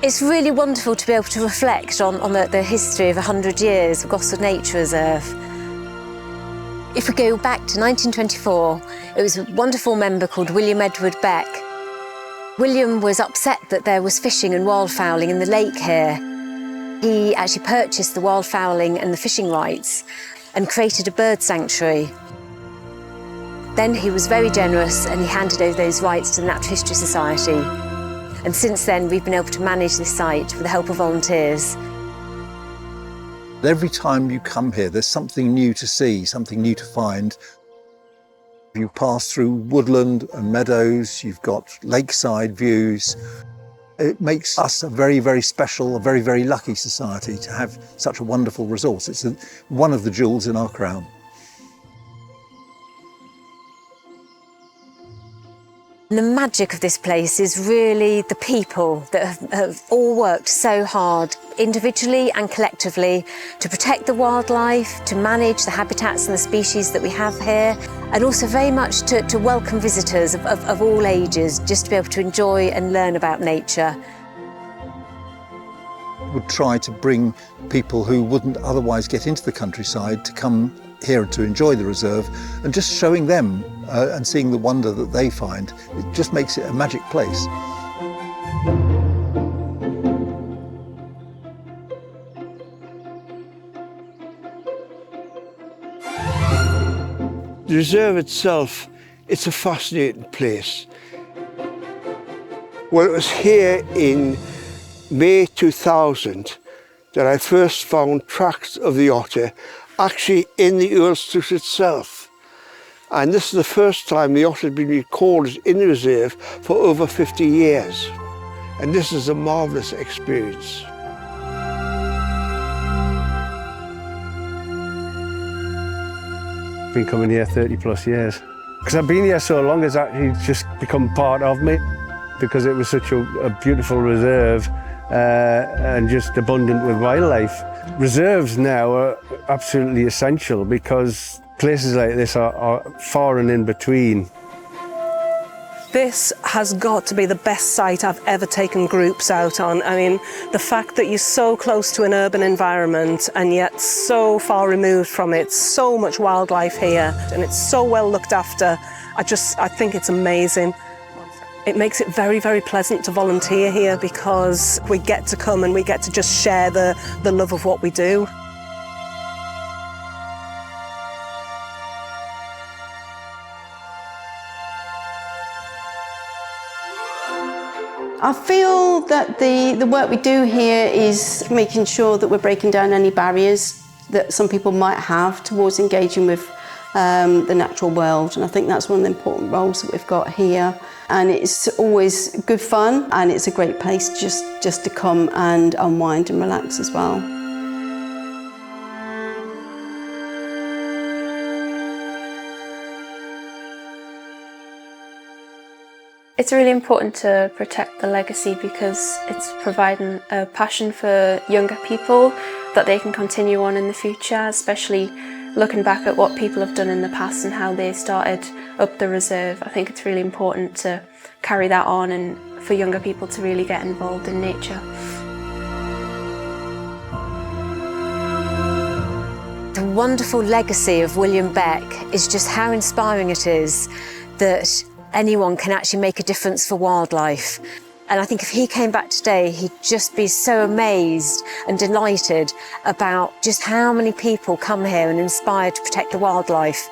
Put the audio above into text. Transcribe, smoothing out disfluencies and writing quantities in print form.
It's really wonderful to be able to reflect on the history of 100 years of Gosforth Nature Reserve. If we go back to 1924, it was a wonderful member called William Edward Beck. William was upset that there was fishing and wildfowling in the lake here. He actually purchased the wildfowling and the fishing rights and created a bird sanctuary. Then he was very generous and he handed over those rights to the Natural History Society. And since then, we've been able to manage this site with the help of volunteers. Every time you come here, there's something new to see, something new to find. You pass through woodland and meadows, you've got lakeside views. It makes us a very, very special, a very, very lucky society to have such a wonderful resource. It's one of the jewels in our crown. The magic of this place is really the people that have all worked so hard, individually and collectively, to protect the wildlife, to manage the habitats and the species that we have here, and also very much to welcome visitors of all ages, just to be able to enjoy and learn about nature. We would try to bring people who wouldn't otherwise get into the countryside to come here to enjoy the reserve, and just showing them and seeing the wonder that they find, it just makes it a magic place. The reserve itself, it's a fascinating place. Well, it was here in May 2000 that I first found tracks of the otter actually in the Earlstoot itself. And this is the first time the otter had been recorded in the reserve for over 50 years. And this is a marvellous experience. I've been coming here 30 plus years. Because I've been here so long, it's actually just become part of me, because it was such a beautiful reserve and just abundant with wildlife. Reserves now are absolutely essential because places like this are far and in between. This has got to be the best site I've ever taken groups out on. I mean, the fact that you're so close to an urban environment and yet so far removed from it, so much wildlife here, and it's so well looked after, I think it's amazing. It makes it very, very pleasant to volunteer here because we get to come and we get to just share the love of what we do. I feel that the work we do here is making sure that we're breaking down any barriers that some people might have towards engaging with the natural world, and I think that's one of the important roles that we've got here. And it's always good fun, and it's a great place just to come and unwind and relax as well. It's really important to protect the legacy because it's providing a passion for younger people that they can continue on in the future, especially looking back at what people have done in the past and how they started up the reserve. I think it's really important to carry that on and for younger people to really get involved in nature. The wonderful legacy of William Beck is just how inspiring it is that anyone can actually make a difference for wildlife. And I think if he came back today, he'd just be so amazed and delighted about just how many people come here and inspired to protect the wildlife.